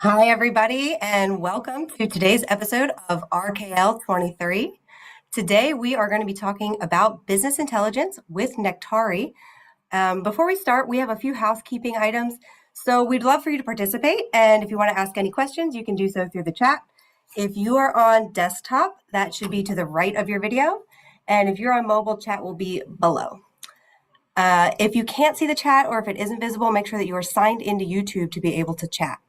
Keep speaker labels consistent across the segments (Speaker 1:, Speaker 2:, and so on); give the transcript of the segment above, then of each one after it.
Speaker 1: Hi, everybody, and welcome to today's episode of RKL23. Today, we are going to be talking about business intelligence with Nectari. Before we start, we have a few housekeeping items. So we'd love for you to participate, and if you want to ask any questions, you can do so through the chat. If you are on desktop, that should be to the right of your video, and if you're on mobile, chat will be below. If you can't see the chat or if it isn't visible, make sure that you are signed into YouTube to be able to chat.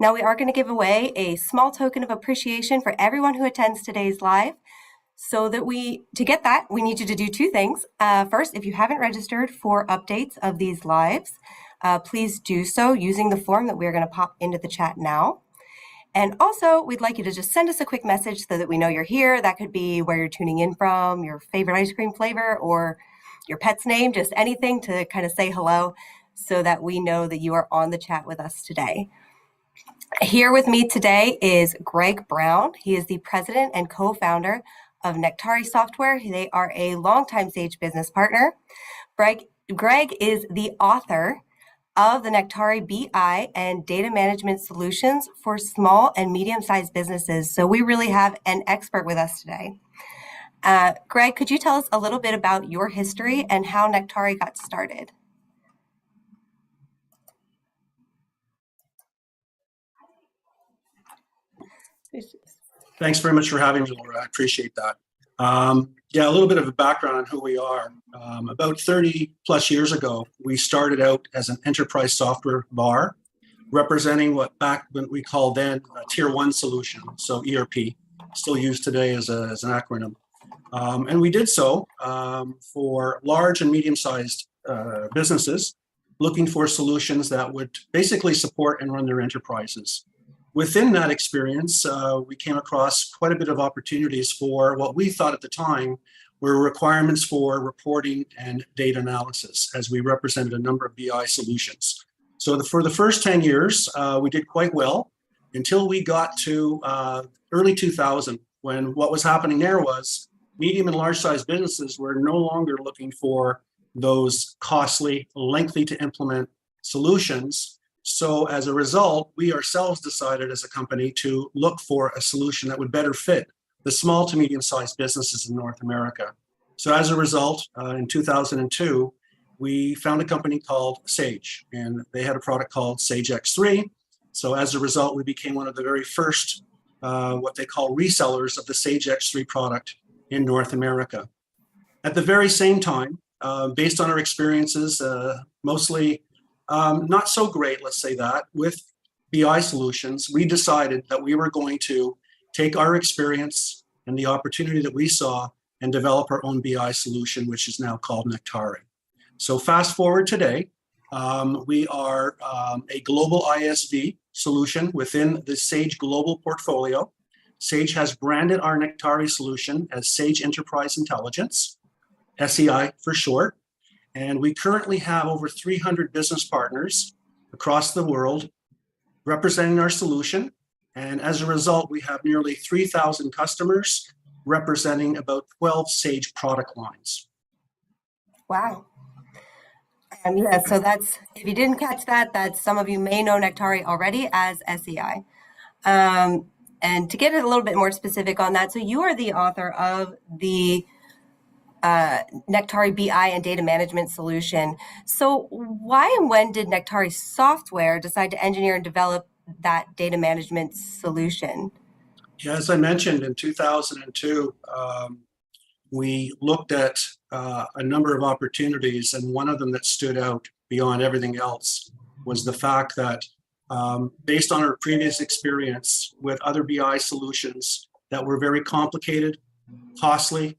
Speaker 1: Now, we are going to give away a small token of appreciation for everyone who attends today's live. To get that, we need you to do two things. First, if you haven't registered for updates of these lives, please do so using the form that we're going to pop into the chat now. And also, we'd like you to just send us a quick message so that we know you're here. That could be where you're tuning in from, your favorite ice cream flavor, or your pet's name, just anything to kind of say hello so that we know that you are on the chat with us today. Here with me today is Greg Brown. He is the president and co-founder of Nectari Software. They are a longtime Sage business partner. Greg is the author of the Nectari BI and data management solutions for small and medium-sized businesses. So we really have an expert with us today. Greg, could you tell us a little bit about your history and how Nectari got started?
Speaker 2: Thanks very much for having me, Laura. I appreciate that. A little bit of a background on who we are. About 30 plus years ago, we started out as an enterprise software VAR, representing what back when we called then a tier one solution, so ERP, still used today as an acronym. And we did so for large and medium-sized businesses looking for solutions that would basically support and run their enterprises. Within that experience, we came across quite a bit of opportunities for what we thought at the time were requirements for reporting and data analysis, as we represented a number of BI solutions. So for the first 10 years, we did quite well until we got to early 2000, when what was happening there was medium and large-sized businesses were no longer looking for those costly, lengthy to implement solutions. So as a result, we ourselves decided as a company to look for a solution that would better fit the small to medium-sized businesses in North America. So as a result, in 2002, we found a company called Sage, and they had a product called Sage X3. So as a result, we became one of the very first, what they call resellers of the Sage X3 product in North America. At the very same time, based on our experiences, mostly not so great, let's say that, with BI solutions, we decided that we were going to take our experience and the opportunity that we saw and develop our own BI solution, which is now called Nectari. So fast forward today, we are a global ISV solution within the Sage global portfolio. Sage has branded our Nectari solution as Sage Enterprise Intelligence, SEI for short. And we currently have over 300 business partners across the world representing our solution. And as a result, we have nearly 3,000 customers representing about 12 Sage product lines.
Speaker 1: Wow. And so that's, if you didn't catch that, that's some of you may know Nectari already as SEI. And to get a little bit more specific on that, so you are the author of the Nectari BI and data management solution. So why and when did Nectari Software decide to engineer and develop that data management solution?
Speaker 2: Yeah, as I mentioned, in 2002, we looked at a number of opportunities, and one of them that stood out beyond everything else was the fact that based on our previous experience with other BI solutions that were very complicated, costly,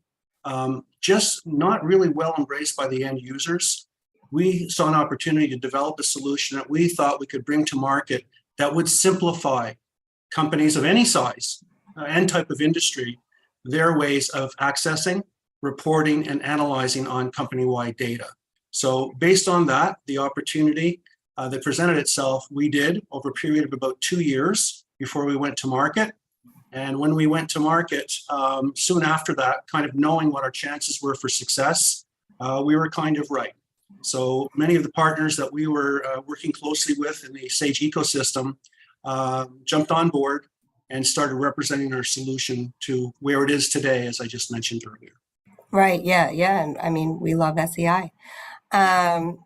Speaker 2: just not really well embraced by the end users, we saw an opportunity to develop a solution that we thought we could bring to market that would simplify companies of any size and type of industry their ways of accessing, reporting, and analyzing on company-wide data. So based on that, the opportunity that presented itself, we did over a period of about 2 years before we went to market. And when we went to market, soon after that, kind of knowing what our chances were for success, we were kind of right. So many of the partners that we were working closely with in the Sage ecosystem jumped on board and started representing our solution to where it is today, as I just mentioned earlier.
Speaker 1: Right. Yeah. Yeah. And I mean, we love SEI. Um,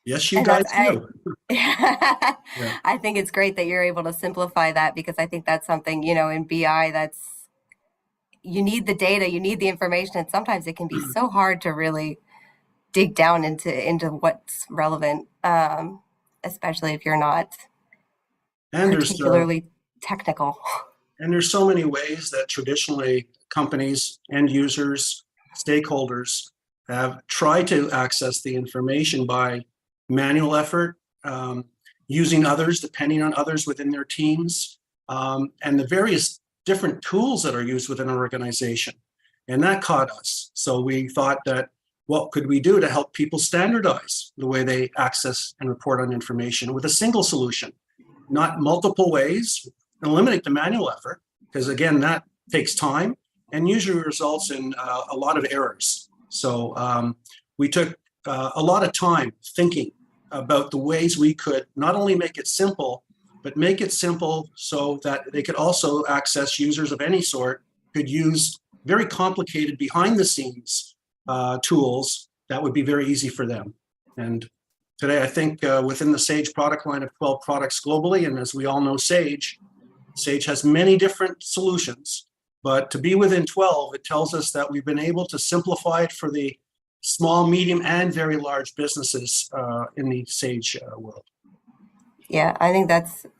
Speaker 2: Yes, you
Speaker 1: and
Speaker 2: guys
Speaker 1: that's
Speaker 2: do. Yeah.
Speaker 1: I think it's great that you're able to simplify that, because I think that's something, in BI, that's, you need the data, you need the information, and sometimes it can be so hard to really dig down into what's relevant, especially if you're not
Speaker 2: And there's
Speaker 1: particularly technical.
Speaker 2: And there's so many ways that traditionally companies, end users, stakeholders have tried to access the information by manual effort, using others, depending on others within their teams, and the various different tools that are used within an organization. And that caught us. So we thought that, what could we do to help people standardize the way they access and report on information with a single solution, not multiple ways, eliminate the manual effort, because again, that takes time and usually results in a lot of errors. So we took a lot of time thinking about the ways we could not only make it simple, but make it simple so that they could also access, users of any sort could use very complicated behind the scenes tools that would be very easy for them. And today, I think within the Sage product line of 12 products globally, and as we all know, Sage has many different solutions, but to be within 12, it tells us that we've been able to simplify it for the small, medium, and very large businesses in the Sage world.
Speaker 1: Yeah, I think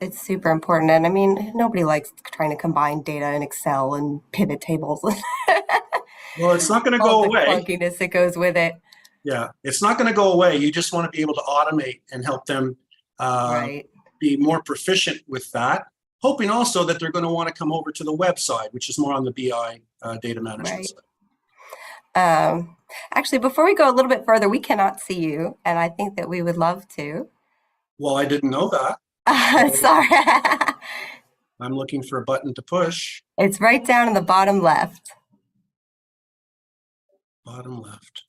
Speaker 1: it's super important. And I mean, nobody likes trying to combine data in Excel and pivot tables.
Speaker 2: Well, it's not going to
Speaker 1: All
Speaker 2: go
Speaker 1: the
Speaker 2: away.
Speaker 1: clunkiness that goes with it.
Speaker 2: Yeah, it's not going to go away. You just want to be able to automate and help them
Speaker 1: Right.
Speaker 2: be more proficient with that, hoping also that they're going to want to come over to the website, which is more on the BI data management
Speaker 1: Right.
Speaker 2: side.
Speaker 1: Actually, before we go a little bit further, we cannot see you, and I think that we would love to.
Speaker 2: Well, I didn't know that. So
Speaker 1: Sorry.
Speaker 2: I'm looking for a button to push.
Speaker 1: It's right down in the bottom left.
Speaker 2: Bottom left.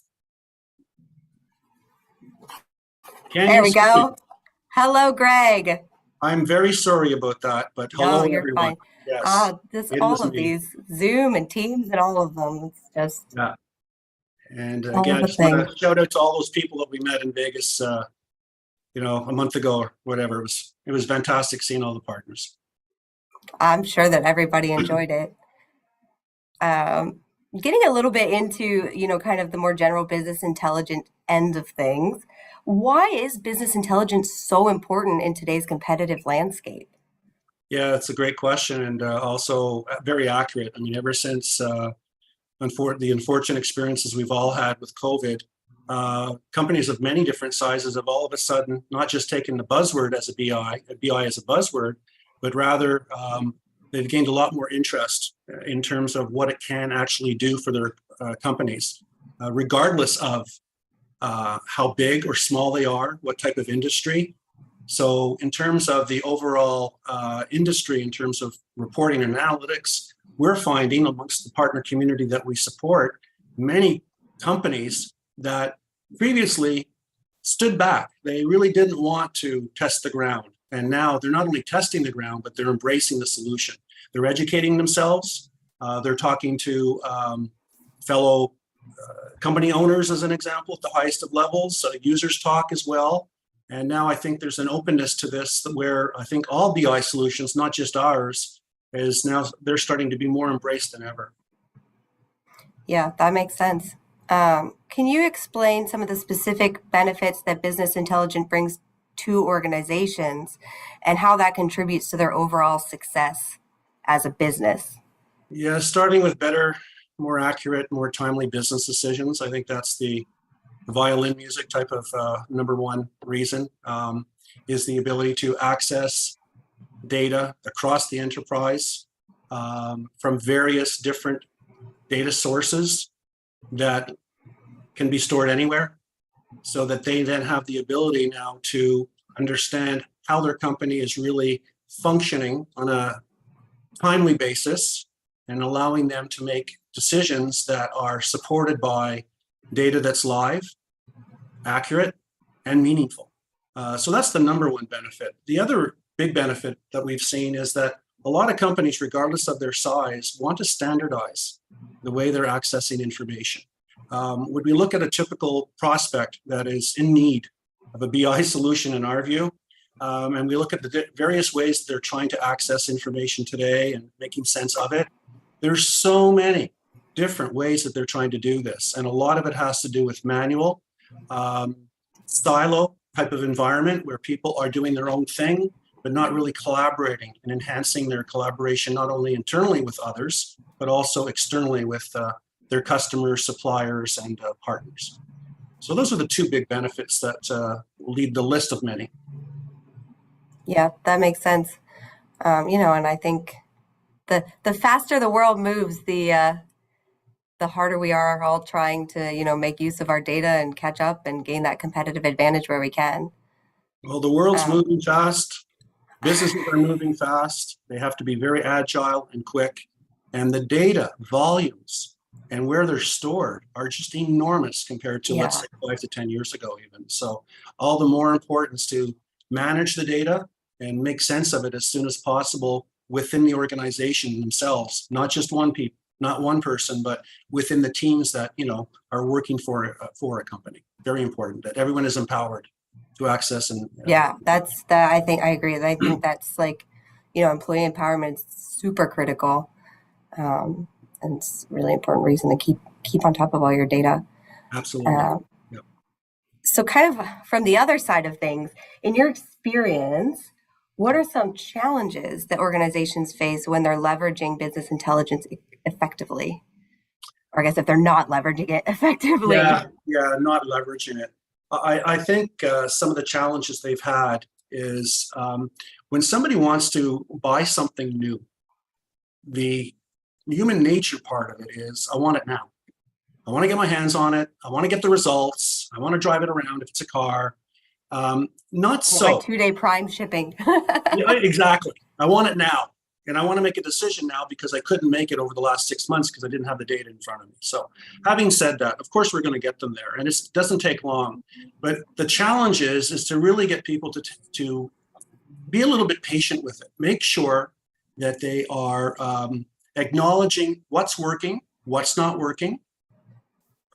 Speaker 2: Can
Speaker 1: There
Speaker 2: you
Speaker 1: we
Speaker 2: see me?
Speaker 1: go. Hello, Greg.
Speaker 2: I'm very sorry about that, but hello,
Speaker 1: No, you're
Speaker 2: everyone.
Speaker 1: fine.
Speaker 2: Yes,
Speaker 1: Just
Speaker 2: it
Speaker 1: all
Speaker 2: was
Speaker 1: of
Speaker 2: me.
Speaker 1: these, Zoom and Teams and all of them. It's just
Speaker 2: Yeah. And
Speaker 1: all
Speaker 2: again, I
Speaker 1: the
Speaker 2: just want
Speaker 1: things.
Speaker 2: to shout out to all those people that we met in Vegas, a month ago or whatever. It was fantastic seeing all the partners.
Speaker 1: I'm sure that everybody enjoyed it. Getting a little bit into, kind of the more general business intelligence end of things. Why is business intelligence so important in today's competitive landscape?
Speaker 2: Yeah, that's a great question, and also very accurate. I mean, ever since the unfortunate experiences we've all had with COVID, companies of many different sizes have all of a sudden not just taken the buzzword as a BI as a buzzword, but rather they've gained a lot more interest in terms of what it can actually do for their companies, regardless of how big or small they are, what type of industry. So in terms of the overall industry, in terms of reporting and analytics, we're finding amongst the partner community that we support, many companies that previously stood back. They really didn't want to test the ground. And now they're not only testing the ground, but they're embracing the solution. They're educating themselves. They're talking to fellow company owners, as an example, at the highest of levels. Users talk as well. And now I think there's an openness to this where I think all BI solutions, not just ours, is now they're starting to be more embraced than ever.
Speaker 1: Yeah, that makes sense. Can you explain some of the specific benefits that business intelligence brings to organizations and how that contributes to their overall success as a business?
Speaker 2: Yeah, starting with better, more accurate, more timely business decisions. I think that's the violin music type of number one reason, is the ability to access data across the enterprise from various different data sources that can be stored anywhere, so that they then have the ability now to understand how their company is really functioning on a timely basis and allowing them to make decisions that are supported by data that's live, accurate, and meaningful. So that's the number one benefit. The other big benefit that we've seen is that a lot of companies, regardless of their size, want to standardize the way they're accessing information. When we look at a typical prospect that is in need of a BI solution, in our view, and we look at the various ways they're trying to access information today and making sense of it, there's so many different ways that they're trying to do this. And a lot of it has to do with manual, silo type of environment where people are doing their own thing, but not really collaborating and enhancing their collaboration, not only internally with others, but also externally with their customers, suppliers, and partners. So those are the two big benefits that lead the list of many.
Speaker 1: Yeah, that makes sense. And I think the faster the world moves, the harder we are all trying to, make use of our data and catch up and gain that competitive advantage where we can.
Speaker 2: Well, the world's moving fast. Businesses are moving fast. They have to be very agile and quick. And the data volumes and where they're stored are just enormous compared to, let's say, 5 to 10 years ago even. So all the more importance to manage the data and make sense of it as soon as possible within the organization themselves, not just not one person, but within the teams that, are working for a company. Very important that everyone is empowered to access and
Speaker 1: that's that. I think I agree. I think that's employee empowerment is super critical, and it's a really important reason to keep on top of all your data.
Speaker 2: Absolutely.
Speaker 1: So kind of from the other side of things, in your experience, what are some challenges that organizations face when they're leveraging business intelligence effectively? Or I guess if they're not leveraging it effectively.
Speaker 2: Yeah, not leveraging it. I think some of the challenges they've had is when somebody wants to buy something new, the human nature part of it is, I want it now. I want to get my hands on it. I want to get the results. I want to drive it around if it's a car. Not so.
Speaker 1: Like 2-day prime shipping.
Speaker 2: Yeah, exactly. I want it now. And I want to make a decision now because I couldn't make it over the last 6 months because I didn't have the data in front of me. So having said that, of course, we're going to get them there. And it doesn't take long. But the challenge is to really get people to be a little bit patient with it. Make sure that they are acknowledging what's working, what's not working.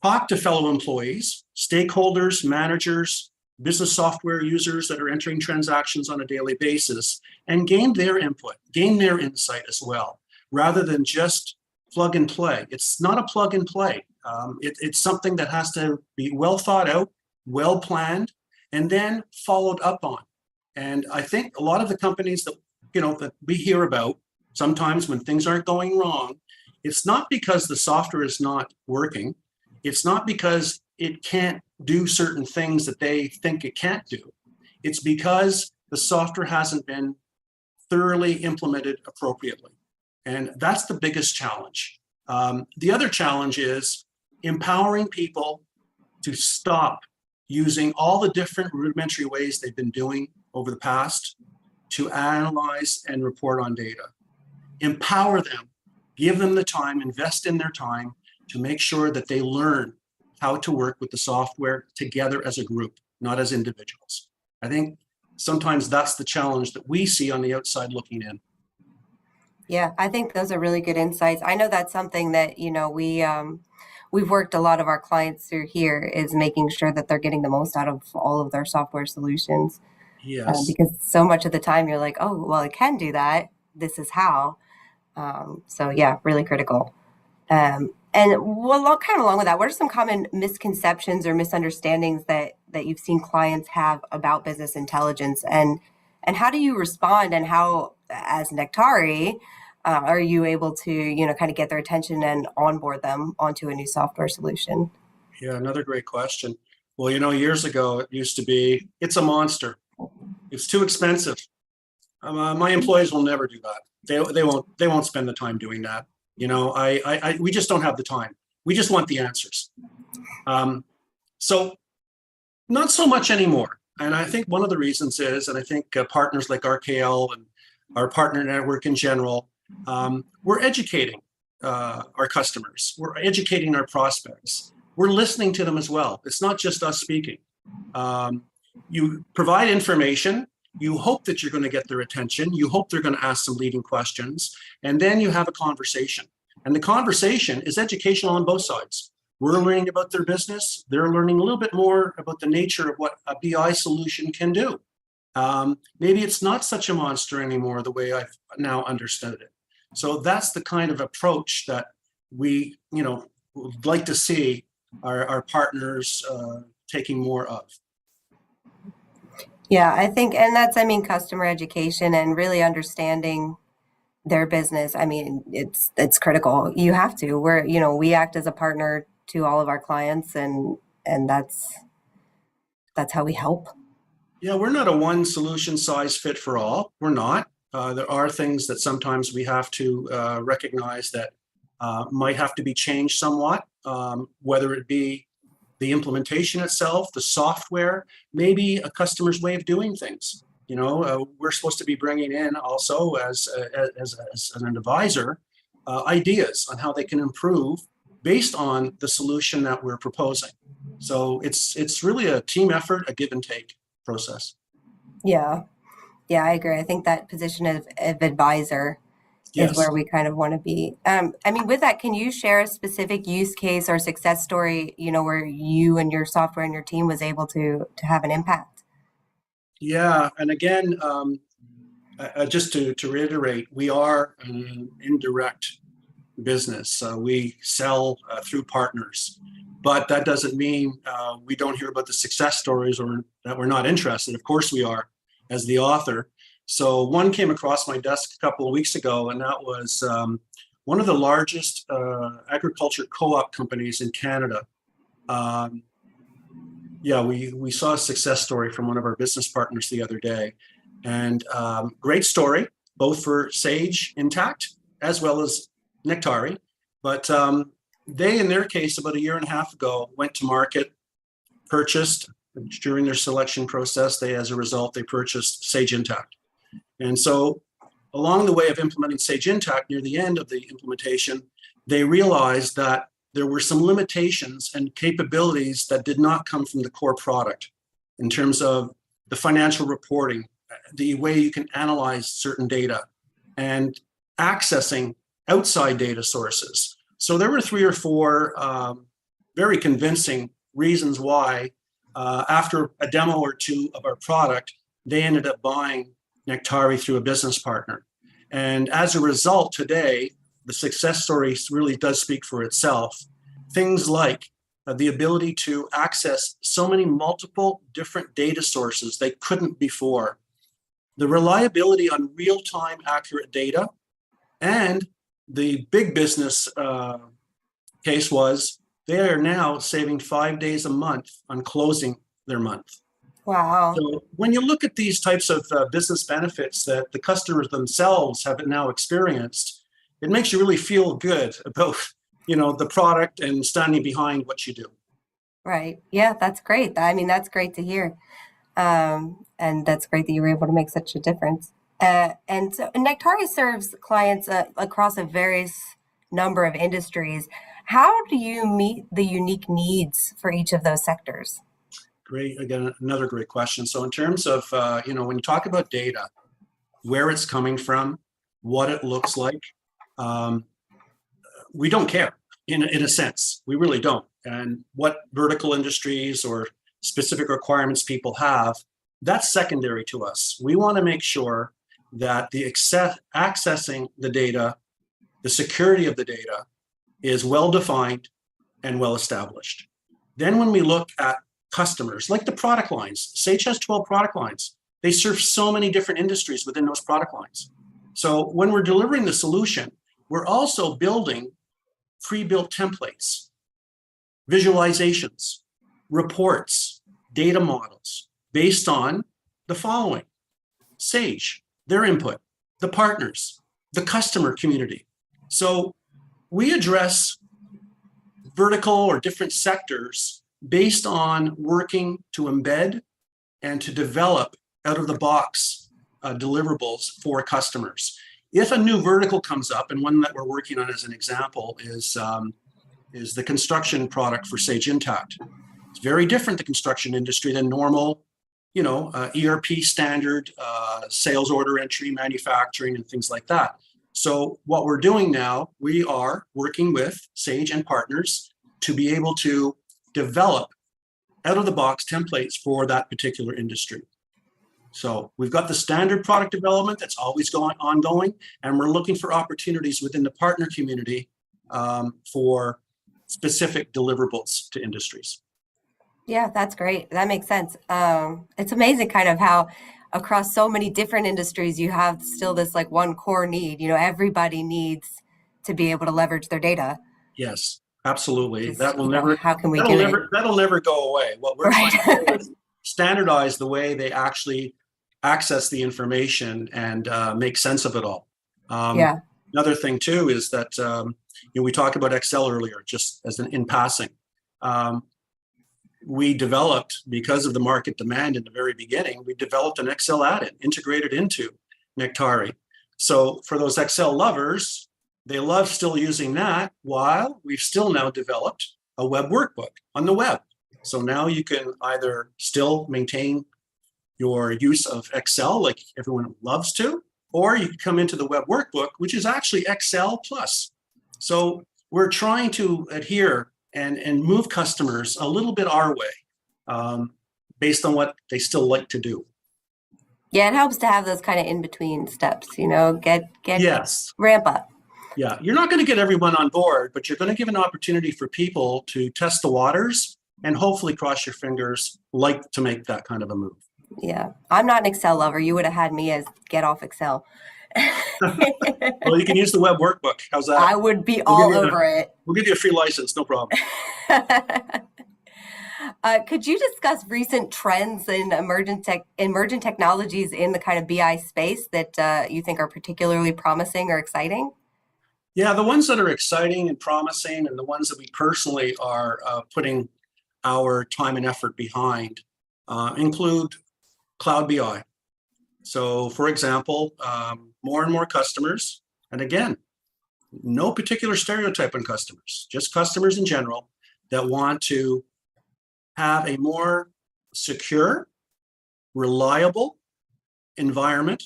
Speaker 2: Talk to fellow employees, stakeholders, managers, business software users that are entering transactions on a daily basis, and gain their input, gain their insight as well, rather than just plug and play. It's not a plug and play. It's something that has to be well thought out, well planned, and then followed up on. And I think a lot of the companies that that we hear about, sometimes when things aren't going wrong, it's not because the software is not working. It's not because it can't do certain things that they think it can't do. It's because the software hasn't been thoroughly implemented appropriately. And that's the biggest challenge. The other challenge is empowering people to stop using all the different rudimentary ways they've been doing over the past to analyze and report on data. Empower them, give them the time, invest in their time to make sure that they learn how to work with the software together as a group, not as individuals. I think sometimes that's the challenge that we see on the outside looking in.
Speaker 1: Yeah, I think those are really good insights. I know that's something that, we've worked a lot of our clients through here is making sure that they're getting the most out of all of their software solutions.
Speaker 2: Yes.
Speaker 1: Because so much of the time you're like, oh, well, it can do that. This is how. So yeah, really critical. And kind of along with that, what are some common misconceptions or misunderstandings that you've seen clients have about business intelligence, and how do you respond, and how, as Nectari, are you able to kind of get their attention and onboard them onto a new software solution?
Speaker 2: Yeah, another great question. Well, years ago it used to be, it's a monster. It's too expensive. My employees will never do that. They won't spend the time doing that. We just don't have the time. We just want the answers. So not so much anymore. And I think one of the reasons is, and I think partners like RKL and our partner network in general, we're educating our customers. We're educating our prospects. We're listening to them as well. It's not just us speaking. You provide information, You hope that you're going to get their attention. You hope they're going to ask some leading questions. And then you have a conversation. And the conversation is educational on both sides. We're learning about their business. They're learning a little bit more about the nature of what a BI solution can do. Maybe it's not such a monster anymore the way I've now understood it. So that's the kind of approach that we, would like to see our partners taking more of.
Speaker 1: Yeah, I think, and that's, customer education and really understanding their business. It's critical. You have to. We act as a partner to all of our clients, and that's how we help.
Speaker 2: Yeah, we're not a one solution size fit for all. We're not. There are things that sometimes we have to recognize that might have to be changed somewhat, whether it be the implementation itself, the software, maybe a customer's way of doing things. We're supposed to be bringing in also as an advisor ideas on how they can improve based on the solution that we're proposing. So it's really a team effort, a give and take process.
Speaker 1: Yeah, I agree. I think that position of advisor is where we kind of want to be. With that, can you share a specific use case or success story, where you and your software and your team was able to have an impact?
Speaker 2: Yeah, and again, just to reiterate, we are an indirect business. We sell through partners, but that doesn't mean we don't hear about the success stories or that we're not interested. Of course we are, as the author. So one came across my desk a couple of weeks ago, and that was one of the largest agriculture co-op companies in Canada. We saw a success story from one of our business partners the other day, and great story, both for Sage Intacct as well as Nectari. But they, in their case, about a year and a half ago, went to market, purchased during their selection process. As a result, they purchased Sage Intacct. And so along the way of implementing Sage Intacct, near the end of the implementation, they realized that there were some limitations and capabilities that did not come from the core product in terms of the financial reporting, the way you can analyze certain data, and accessing outside data sources. So there were 3 or 4 very convincing reasons why, after a demo or 2 of our product, they ended up buying Nectari through a business partner. And as a result, today, the success story really does speak for itself. Things like the ability to access so many multiple different data sources they couldn't before, the reliability on real-time accurate data, and the big business case was they are now saving 5 days a month on closing their month.
Speaker 1: Wow.
Speaker 2: So when you look at these types of business benefits that the customers themselves have now experienced, it makes you really feel good about, the product and standing behind what you do.
Speaker 1: Right. Yeah, that's great. That's great to hear. And that's great that you were able to make such a difference. And so Nectari serves clients across a various number of industries. How do you meet the unique needs for each of those sectors?
Speaker 2: Great. Again, another great question. So in terms of, when you talk about data, where it's coming from, what it looks like, we don't care in a sense. We really don't. And what vertical industries or specific requirements people have, that's secondary to us. We want to make sure that the accessing the data, the security of the data is well defined and well established. Then when we look at customers, like the product lines, Sage has 12 product lines. They serve so many different industries within those product lines. So when we're delivering the solution, we're also building pre-built templates, visualizations, reports, data models based on the following: Sage, their input, the partners, the customer community. So we address vertical or different sectors based on working to embed and to develop out of the box deliverables for customers. If a new vertical comes up, and one that we're working on as an example is the construction product for Sage Intacct. It's very different, the construction industry, than normal ERP standard, sales order entry, manufacturing, and things like that. So what we're doing now, we are working with Sage and partners to be able to develop out-of-the-box templates for that particular industry. So we've got the standard product development that's always ongoing, and we're looking for opportunities within the partner community for specific deliverables to industries.
Speaker 1: Yeah, that's great. That makes sense. It's amazing kind of how across so many different industries you have still this like one core need. Everybody needs to be able to leverage their data.
Speaker 2: Yes, absolutely.
Speaker 1: Just,
Speaker 2: That will never.
Speaker 1: how can we do it?
Speaker 2: That'll never go away. What we're trying to do is standardize the way they actually access the information and make sense of it all.
Speaker 1: Yeah.
Speaker 2: Another thing too is that we talked about Excel earlier, just as in passing. We developed, because of the market demand in the very beginning, we developed an Excel add-in integrated into Nectari. So for those Excel lovers, they love still using that, while we've still now developed a web workbook on the web. So now you can either still maintain your use of Excel like everyone loves to, or you can come into the web workbook, which is actually Excel plus. So we're trying to adhere and move customers a little bit our way, based on what they still like to do.
Speaker 1: Yeah, it helps to have those kind of in-between steps, get
Speaker 2: yes.
Speaker 1: Ramp up.
Speaker 2: Yeah, you're not going to get everyone on board, but you're going to give an opportunity for people to test the waters and hopefully cross your fingers, like to make that kind of a move.
Speaker 1: Yeah, I'm not an Excel lover. You would have had me as get off Excel.
Speaker 2: Well, you can use the web workbook. How's that?
Speaker 1: I would be all over it.
Speaker 2: We'll give you a free license, no problem.
Speaker 1: Could you discuss recent trends in emergent technologies in the kind of BI space that you think are particularly promising or exciting?
Speaker 2: Yeah, the ones that are exciting and promising, and the ones that we personally are putting our time and effort behind, include Cloud BI. So, for example, more and more customers, and again, no particular stereotype on customers, just customers in general that want to have a more secure, reliable environment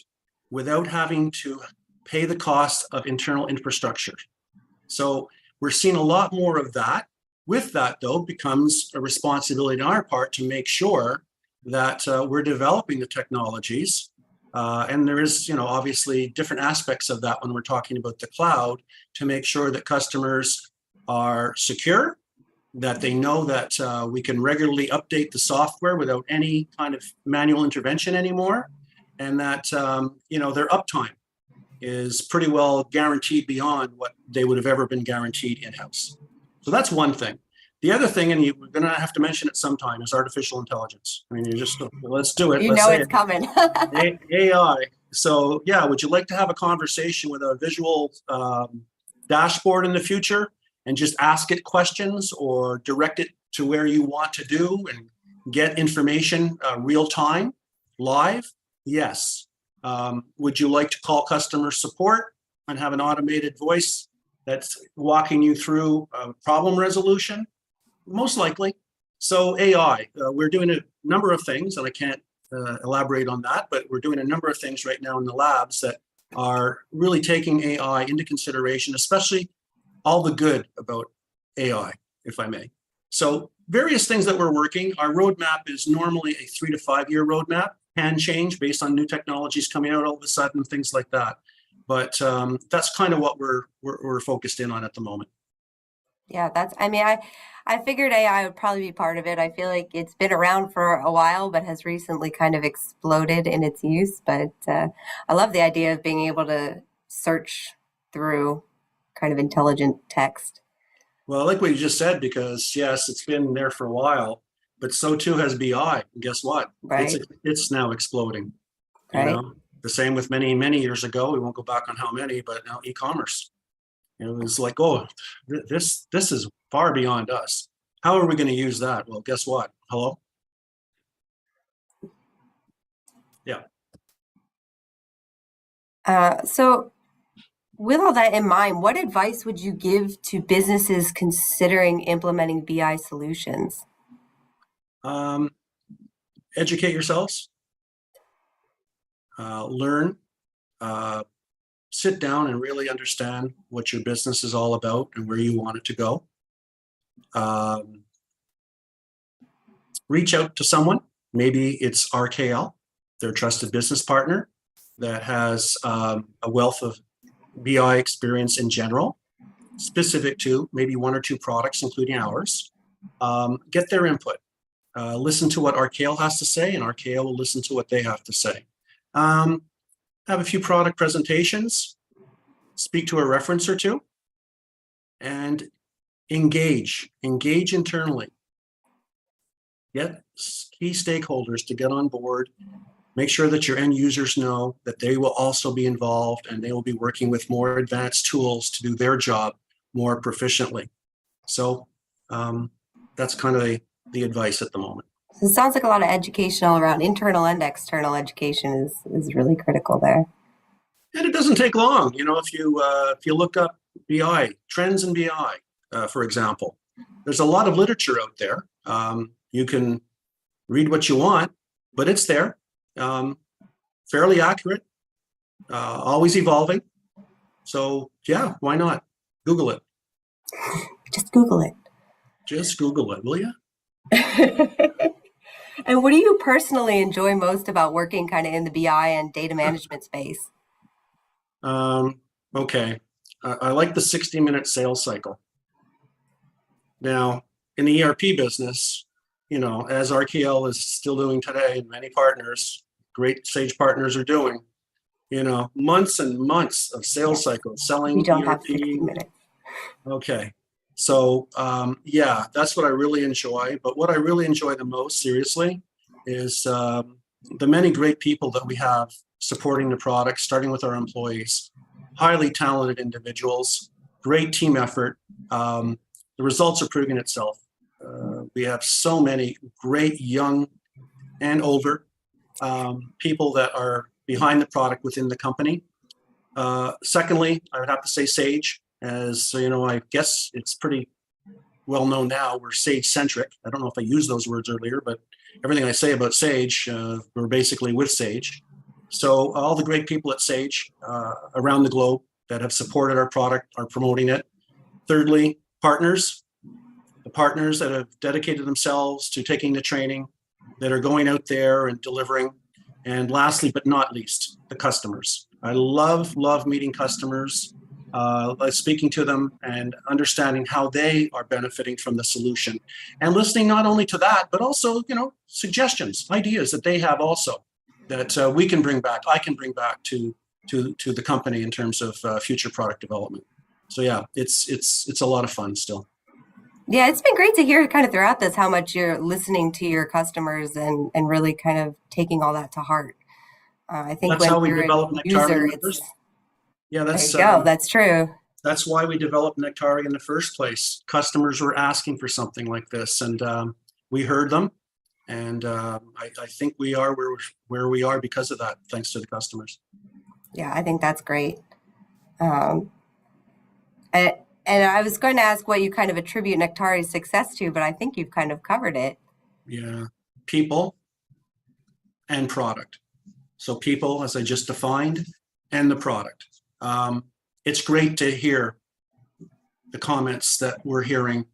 Speaker 2: without having to pay the cost of internal infrastructure. So we're seeing a lot more of that. With that, though, becomes a responsibility on our part to make sure that we're developing the technologies. And there is, obviously different aspects of that when we're talking about the cloud, to make sure that customers are secure, that they know that we can regularly update the software without any kind of manual intervention anymore, and that, their uptime is pretty well guaranteed beyond what they would have ever been guaranteed in-house. So that's one thing. The other thing, and we're going to have to mention it sometime, is artificial intelligence. I mean, let's do it.
Speaker 1: It's coming.
Speaker 2: AI. So yeah, would you like to have a conversation with a visual dashboard in the future and just ask it questions or direct it to where you want to do and get information real time, live? Yes. Would you like to call customer support and have an automated voice that's walking you through problem resolution? Most likely. So AI, we're doing a number of things, and I can't elaborate on that, but we're doing a number of things right now in the labs that are really taking AI into consideration, especially all the good about AI, if I may. So various things that we're working. Our roadmap is normally a 3 to 5 year roadmap, can change based on new technologies coming out all of a sudden, things like that. But that's kind of what we're focused in on at the moment.
Speaker 1: Yeah, I figured AI would probably be part of it. I feel like it's been around for a while, but has recently kind of exploded in its use. But I love the idea of being able to search through kind of intelligent text.
Speaker 2: Well, like what you just said, because yes, it's been there for a while, but so too has BI. And guess what?
Speaker 1: Right.
Speaker 2: It's now exploding.
Speaker 1: Right.
Speaker 2: The same with many, many years ago. We won't go back on how many, but now e-commerce. It was like, oh, this is far beyond us. How are we going to use that? Well, guess what? Hello? Yeah.
Speaker 1: So with all that in mind, what advice would you give to businesses considering implementing BI solutions?
Speaker 2: educate yourselves, learn, sit down and really understand what your business is all about and where you want it to go. Reach out to someone. Maybe it's RKL, their trusted business partner that has a wealth of BI experience in general, specific to maybe one or two products, including ours. Get their input. Listen to what RKL has to say, and RKL will listen to what they have to say. Have a few product presentations, speak to a reference or two, and engage internally. Get key stakeholders to get on board. Make sure that your end users know that they will also be involved and they will be working with more advanced tools to do their job more proficiently. So that's kind of the advice at the moment.
Speaker 1: So it sounds like a lot of education all around. Internal and external education is really critical there.
Speaker 2: And it doesn't take long. You know, if you look up BI, trends in BI, for example, there's a lot of literature out there. You can read what you want, but it's there. Fairly accurate, always evolving. So yeah, why not? Google it.
Speaker 1: Just Google it.
Speaker 2: Just Google it, will you?
Speaker 1: And what do you personally enjoy most about working kind of in the BI and data management space?
Speaker 2: Okay. I like the 60-minute sales cycle. Now, in the ERP business, you know, as RKL is still doing today, and many partners, great Sage partners are doing, you know, months and months of sales cycles selling
Speaker 1: We don't
Speaker 2: ERP.
Speaker 1: have 60 minutes.
Speaker 2: Okay. So, yeah, that's what I really enjoy. But what I really enjoy the most, seriously, is the many great people that we have supporting the product, starting with our employees, highly talented individuals, great team effort. The results are proving itself. We have so many great young and older people that are behind the product within the company. Secondly, I would have to say Sage. As you know, I guess it's pretty well known now, we're Sage-centric. I don't know if I used those words earlier, but everything I say about Sage, we're basically with Sage. So all the great people at Sage around the globe that have supported our product are promoting it. Thirdly, partners, the partners that have dedicated themselves to taking the training, that are going out there and delivering. And lastly, but not least, the customers. I love meeting customers, speaking to them and understanding how they are benefiting from the solution, and listening not only to that, but also, you know, suggestions, ideas that they have also that we can bring back, I can bring back to the company in terms of future product development. So yeah, it's a lot of fun still.
Speaker 1: Yeah, it's been great to hear kind of throughout this how much you're listening to your customers and really kind of taking all that to heart. I think
Speaker 2: That's
Speaker 1: when
Speaker 2: how we
Speaker 1: you're
Speaker 2: develop
Speaker 1: a user,
Speaker 2: Nectari. Yeah,
Speaker 1: there you go. That's true.
Speaker 2: That's why we developed Nectari in the first place. Customers were asking for something like this, and we heard them. And I think we are where we are because of that, thanks to the customers.
Speaker 1: Yeah, I think that's great. And I was going to ask what you kind of attribute Nectari's success to, but I think you've kind of covered it.
Speaker 2: Yeah, people and product. So people, as I just defined, and the product. It's great to hear the comments that we're hearing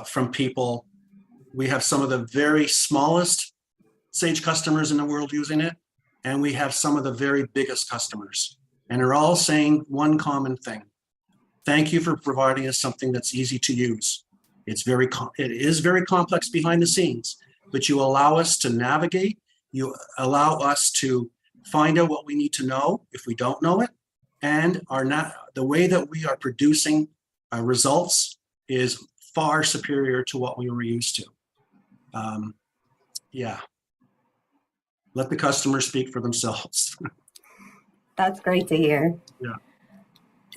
Speaker 2: from people. We have some of the very smallest Sage customers in the world using it, and we have some of the very biggest customers. And they're all saying one common thing. Thank you for providing us something that's easy to use. It is very complex behind the scenes, but you allow us to navigate. You allow us to find out what we need to know if we don't know it, and the way that we are producing results is far superior to what we were used to. Yeah, let the customers speak for themselves.
Speaker 1: That's great to hear.
Speaker 2: Yeah.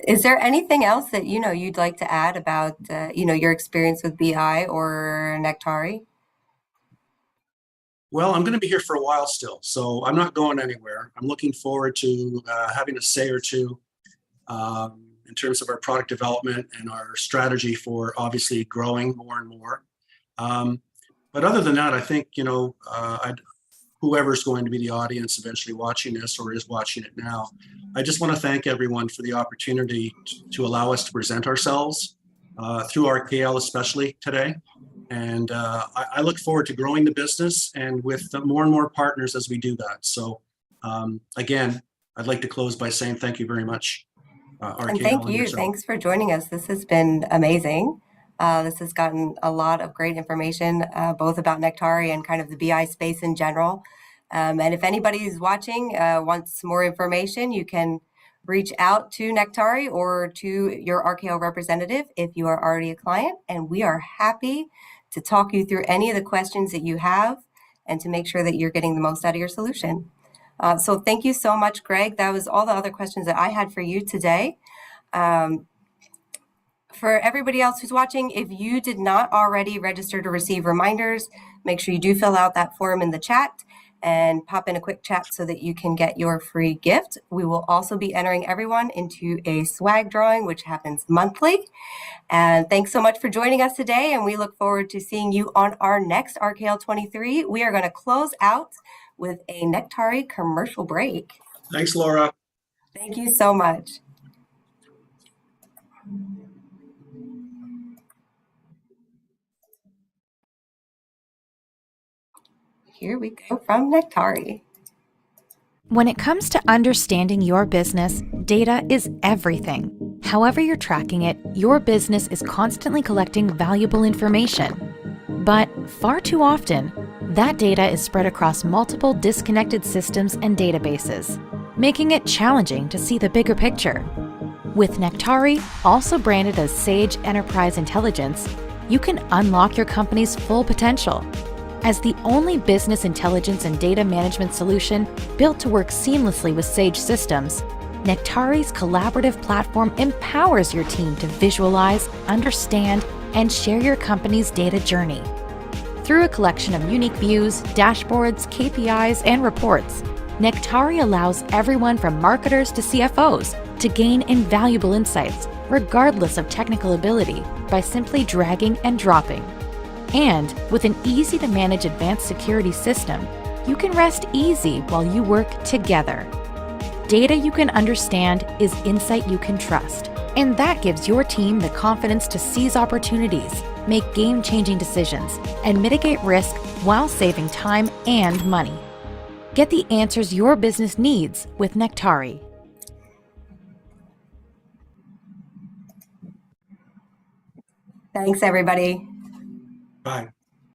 Speaker 1: Is there anything else that you'd like to add about your experience with BI or Nectari?
Speaker 2: Well, I'm going to be here for a while still, so I'm not going anywhere. I'm looking forward to having a say or two in terms of our product development and our strategy for obviously growing more and more. But other than that, I think, I'd whoever's going to be the audience eventually watching this or is watching it now. I just want to thank everyone for the opportunity to allow us to present ourselves through RKL, especially today. And I look forward to growing the business and with more and more partners as we do that. So again, I'd like to close by saying thank you very much, RKL.
Speaker 1: And thank you.
Speaker 2: yourself.
Speaker 1: Thanks for joining us. This has been amazing. This has gotten a lot of great information, both about Nectari and kind of the BI space in general. And if anybody who's watching wants more information, you can reach out to Nectari or to your RKL representative if you are already a client. And we are happy to talk you through any of the questions that you have and to make sure that you're getting the most out of your solution. So thank you so much, Greg. That was all the other questions that I had for you today. For everybody else who's watching, if you did not already register to receive reminders, make sure you do fill out that form in the chat and pop in a quick chat so that you can get your free gift. We will also be entering everyone into a swag drawing, which happens monthly. And thanks so much for joining us today, and we look forward to seeing you on our next RKL23. We are going to close out with a Nectari commercial break.
Speaker 2: Thanks, Laura.
Speaker 1: Thank you so much. Here we go from Nectari.
Speaker 3: When it comes to understanding your business, data is everything. However you're tracking it, your business is constantly collecting valuable information. But far too often, that data is spread across multiple disconnected systems and databases, making it challenging to see the bigger picture. With Nectari, also branded as Sage Enterprise Intelligence, you can unlock your company's full potential. As the only business intelligence and data management solution built to work seamlessly with Sage systems, Nectari's collaborative platform empowers your team to visualize, understand, and share your company's data journey. Through a collection of unique views, dashboards, KPIs, and reports, Nectari allows everyone from marketers to CFOs to gain invaluable insights, regardless of technical ability, by simply dragging and dropping. And with an easy-to-manage advanced security system, you can rest easy while you work together. Data you can understand is insight you can trust, and that gives your team the confidence to seize opportunities, make game-changing decisions, and mitigate risk while saving time and money. Get the answers your business needs with Nectari.
Speaker 1: Thanks, everybody.
Speaker 2: Bye.